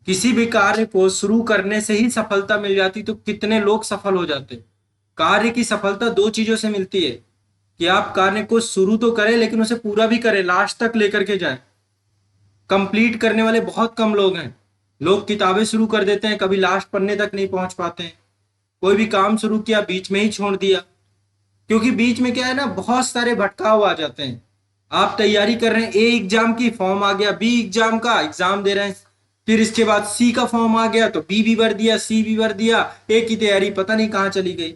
किसी भी कार्य को शुरू करने से ही सफलता मिल जाती तो कितने लोग सफल हो जाते। कार्य की सफलता दो चीजों से मिलती है कि आप कार्य को शुरू तो करें लेकिन उसे पूरा भी करें, लास्ट तक लेकर के जाएं। कंप्लीट करने वाले बहुत कम लोग हैं। लोग किताबें शुरू कर देते हैं, कभी लास्ट पन्ने तक नहीं पहुंच पाते हैं। कोई भी काम शुरू किया बीच में ही छोड़ दिया, क्योंकि बीच में क्या है ना, बहुत सारे भटकाव आ जाते हैं। आप तैयारी कर रहे हैं, ए एग्जाम की फॉर्म आ गया, बी एग्जाम का एग्जाम दे रहे हैं, फिर इसके बाद सी का फॉर्म आ गया तो बी भी भर दिया, सी भी भर दिया, ए की तैयारी पता नहीं कहाँ चली गई।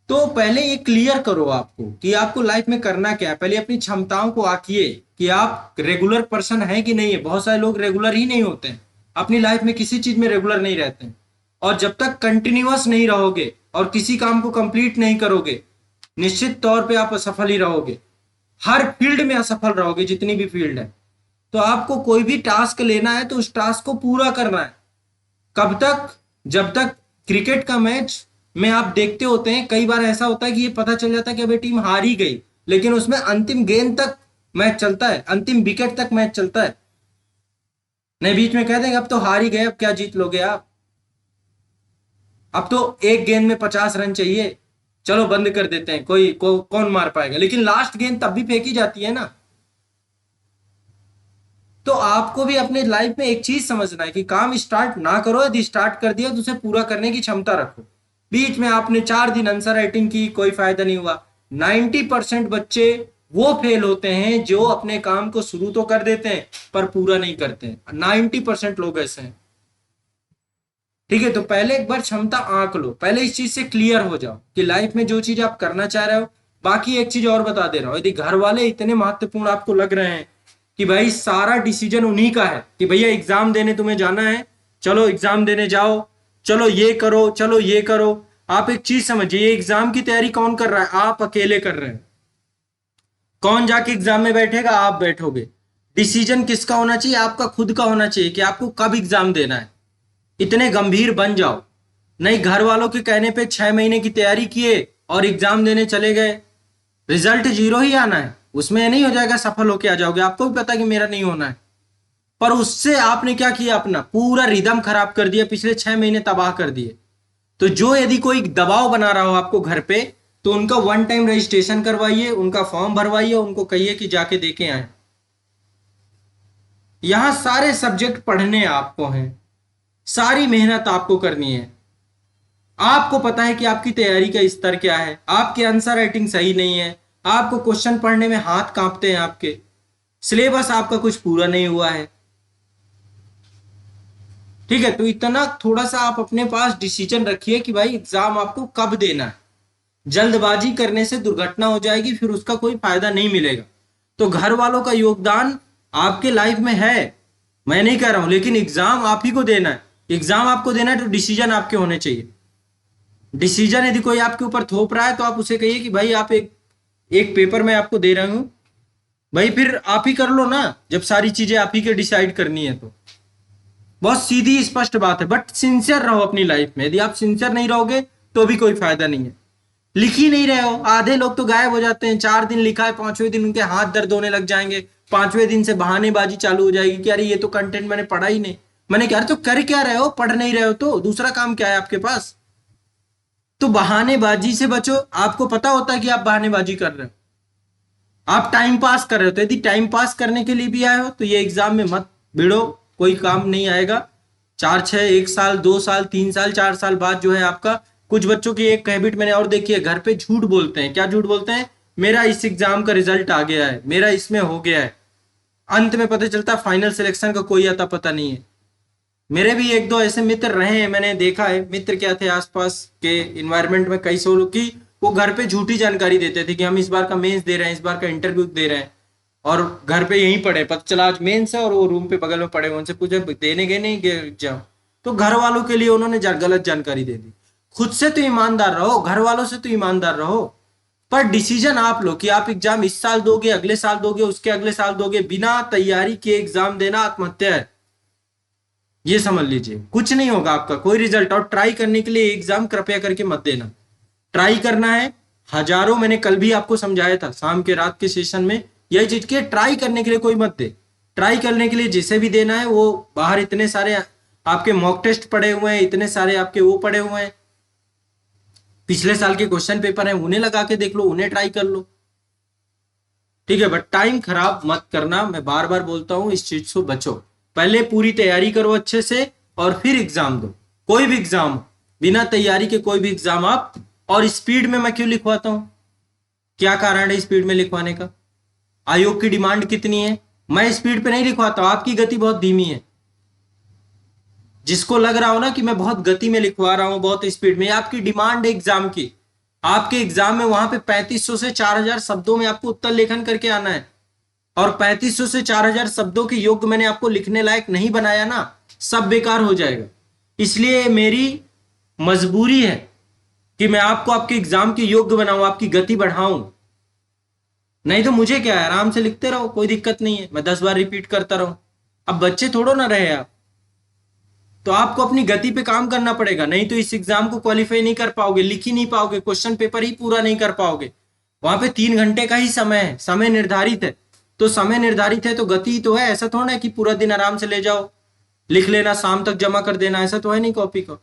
तो पहले ये क्लियर करो आपको कि आपको लाइफ में करना क्या है। पहले अपनी क्षमताओं को आंकिए कि आप रेगुलर पर्सन है कि नहीं है। बहुत सारे लोग रेगुलर ही नहीं होते हैं, अपनी लाइफ में किसी चीज में रेगुलर नहीं रहते हैं। और जब तक कंटिन्यूअस नहीं रहोगे और किसी काम को कंप्लीट नहीं करोगे, निश्चित तौर पे आप असफल ही रहोगे। हर फील्ड में असफल रहोगे, जितनी भी फील्ड है। तो आपको कोई भी टास्क लेना है तो उस टास्क को पूरा करना है। कब तक? जब तक क्रिकेट का मैच में आप देखते होते हैं, कई बार ऐसा होता है कि ये पता चल जाता है कि अबे टीम हार ही गई, लेकिन उसमें अंतिम गेंद तक मैच चलता है, अंतिम विकेट तक मैच चलता है। नहीं बीच में कह देंगे अब तो हार ही गए, अब क्या जीत लोगे आप, अब तो एक गेंद में 50 रन चाहिए, चलो बंद कर देते हैं, कौन मार पाएगा। लेकिन लास्ट गेंद तब भी फेंकी जाती है ना। तो आपको भी अपने लाइफ में एक चीज समझना है कि काम स्टार्ट ना करो, यदि स्टार्ट कर दिया तो उसे पूरा करने की क्षमता रखो। बीच में आपने 4 दिन आंसर राइटिंग की, कोई फायदा नहीं हुआ। 90% बच्चे वो फेल होते हैं जो अपने काम को शुरू तो कर देते हैं पर पूरा नहीं करते हैं। 90% लोग ऐसे हैं। ठीक है, तो पहले एक बार क्षमता आंक लो, पहले इस चीज से क्लियर हो जाओ कि लाइफ में जो चीज आप करना चाह रहे हो। बाकी एक चीज और बता दे रहा हूं, यदि घर वाले इतने महत्वपूर्ण आपको लग रहे हैं कि भाई सारा डिसीजन उन्हीं का है कि भैया एग्जाम देने तुम्हें जाना है, चलो एग्जाम देने जाओ, चलो ये करो, चलो ये करो। आप एक चीज समझिए, ये एग्जाम की तैयारी कौन कर रहा है? आप अकेले कर रहे हैं। कौन जाके एग्जाम में बैठेगा? आप बैठोगे। डिसीजन किसका होना चाहिए? आपका खुद का होना चाहिए कि आपको कब एग्जाम देना है। इतने गंभीर बन जाओ, नहीं घर वालों के कहने पे 6 महीने की तैयारी किए और एग्जाम देने चले गए, रिजल्ट जीरो ही आना है। उसमें नहीं हो जाएगा सफल होके आ जाओगे, आपको भी पता कि मेरा नहीं होना है। पर उससे आपने क्या किया? अपना पूरा रिदम खराब कर दिया, पिछले 6 महीने तबाह कर दिए। तो जो यदि कोई दबाव बना रहा हो आपको घर पे, तो उनका वन टाइम रजिस्ट्रेशन करवाइए, उनका फॉर्म भरवाइए, उनको कहिए कि जाके देके आए। यहां सारे सब्जेक्ट पढ़ने आपको हैं, सारी मेहनत आपको करनी है। आपको पता है कि आपकी तैयारी का स्तर क्या है, आपकी आंसर राइटिंग सही नहीं है, आपको क्वेश्चन पढ़ने में हाथ कांपते हैं, आपके सिलेबस आपका कुछ पूरा नहीं हुआ है। ठीक है, तो इतना थोड़ा सा आप अपने पास डिसीजन रखिए कि भाई एग्जाम आपको कब देना है। जल्दबाजी करने से दुर्घटना हो जाएगी, फिर उसका कोई फायदा नहीं मिलेगा। तो घर वालों का योगदान आपके लाइफ में है, मैं नहीं कह रहा हूं, लेकिन एग्जाम आप ही को देना है। एग्जाम आपको देना है तो डिसीजन आपके होने चाहिए। डिसीजन यदि कोई आपके ऊपर थोप रहा है तो आप उसे कहिए कि भाई आप एक एक पेपर मैं आपको दे रहा हूं, भाई फिर आप ही कर लो ना, जब सारी चीजें आप ही के डिसाइड करनी है तो। बहुत सीधी स्पष्ट बात है, बट सिंसियर रहो अपनी लाइफ में। यदि आप सिंसियर नहीं रहोगे तो भी कोई फायदा नहीं है। लिख ही नहीं रहे हो, आधे लोग तो गायब हो जाते हैं। 4 दिन लिखा है, 5वें दिन उनके हाथ दर्द होने लग जाएंगे, 5वें दिन से बहानेबाजी चालू हो जाएगी कि अरे ये तो कंटेंट मैंने पढ़ा ही नहीं। मैंने कहा तो कर क्या रहे हो? पढ़ नहीं रहे हो तो दूसरा काम क्या है आपके पास? तो बहानेबाजी से बचो। आपको पता होता है कि आप बहानेबाजी कर रहे हो, आप टाइम पास कर रहे हो। तो यदि टाइम पास करने के लिए भी आए हो तो ये एग्जाम में मत भिड़ो, कोई काम नहीं आएगा। 4 6 1 साल 2 साल 3 साल 4 साल बाद जो है आपका। कुछ बच्चों की एक हैबिट मैंने और देखी है, घर पे झूठ बोलते हैं। क्या झूठ बोलते हैं? मेरा इस एग्जाम का रिजल्ट आ गया है, मेरा इसमें हो गया है। अंत में पता चलता है फाइनल सिलेक्शन का कोई आता पता नहीं है। मेरे भी एक दो ऐसे मित्र रहे हैं, मैंने देखा है। मित्र क्या थे, आसपास के इन्वायरमेंट में कई सौ लोग की वो घर पे झूठी जानकारी देते थे कि हम इस बार का मेंस दे रहे हैं, इस बार का इंटरव्यू दे रहे हैं, और घर पे यहीं पढ़े। पता चला आज मेंस है और वो रूम पे बगल में पड़े हुए। उनसे पूछे देने गए नहीं गए एग्जाम, तो घर वालों के लिए उन्होंने गलत जानकारी दे दी। खुद से तो ईमानदार रहो, घर वालों से तो ईमानदार रहो, पर डिसीजन आप लो कि आप एग्जाम इस साल दोगे, अगले साल दोगे, उसके अगले साल दोगे। बिना तैयारी के एग्जाम देना आत्महत्या है, ये समझ लीजिए। कुछ नहीं होगा आपका, कोई रिजल्ट। और ट्राई करने के लिए एग्जाम कृपया करके मत देना। ट्राई करना है हजारों, मैंने कल भी आपको समझाया था शाम के रात के सेशन में, यही चीज के ट्राई करने के लिए कोई मत दे। ट्राई करने के लिए जिसे भी देना है वो बाहर इतने सारे आपके मॉक टेस्ट पड़े हुए हैं, इतने सारे आपके वो पड़े हुए हैं, पिछले साल के क्वेश्चन पेपर हैं, उन्हें लगा के देख लो, उन्हें ट्राई कर लो। ठीक है, बट टाइम खराब मत करना, मैं बार बार बोलता हूं, इस चीज से बचो। पहले पूरी तैयारी करो अच्छे से और फिर एग्जाम दो। कोई भी एग्जाम, बिना तैयारी के कोई भी एग्जाम आप, और स्पीड में मैं क्यों लिखवाता हूं, क्या कारण है स्पीड में लिखवाने का? आयोग की डिमांड कितनी है? मैं स्पीड पे नहीं लिखवाता हूं, आपकी गति बहुत धीमी है। जिसको लग रहा हो ना कि मैं बहुत गति में लिखवा रहा हूं, बहुत स्पीड में, आपकी डिमांड है एग्जाम की। आपके एग्जाम में वहां पे 3500 से 4000 शब्दों में आपको उत्तर लेखन करके आना है, और 3500 से 4000 शब्दों के योग्य मैंने आपको लिखने लायक नहीं बनाया ना, सब बेकार हो जाएगा। इसलिए मेरी मजबूरी है कि मैं आपको आपके एग्जाम के योग्य बनाऊं, आपकी गति बढ़ाऊं। नहीं तो मुझे क्या है, आराम से लिखते रहो, कोई दिक्कत नहीं है, मैं 10 बार रिपीट करता रहूं। अब बच्चे थोड़ो ना रहे आप, तो आपको अपनी गति पे काम करना पड़ेगा, नहीं तो इस एग्जाम को क्वालिफाई नहीं कर पाओगे, लिख ही नहीं पाओगे, क्वेश्चन पेपर ही पूरा नहीं कर पाओगे। वहां पे 3 घंटे का ही समय है, समय निर्धारित है, तो समय निर्धारित है तो गति तो है। ऐसा थोड़ा है कि पूरा दिन आराम से ले जाओ, लिख लेना, शाम तक जमा कर देना, ऐसा तो है नहीं कॉपी को।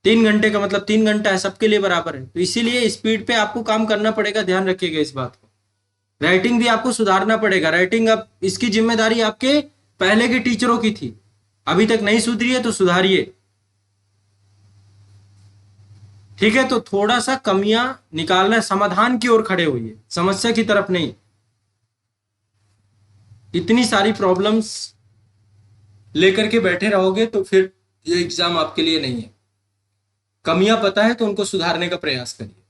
3 घंटे का मतलब 3 घंटा है, सबके लिए बराबर है। तो इसीलिए स्पीड पे आपको काम करना पड़ेगा, ध्यान रखिएगा इस बात को। राइटिंग भी आपको सुधारना पड़ेगा, राइटिंग अब इसकी जिम्मेदारी आपके पहले के टीचरों की थी, अभी तक नहीं सुधरी है तो सुधारिए। ठीक है, तो थोड़ा सा कमियां निकालना, समाधान की ओर खड़े होइए, समस्या की तरफ नहीं। इतनी सारी प्रॉब्लम्स लेकर के बैठे रहोगे तो फिर ये एग्जाम आपके लिए नहीं है। कमियां पता है तो उनको सुधारने का प्रयास करिए।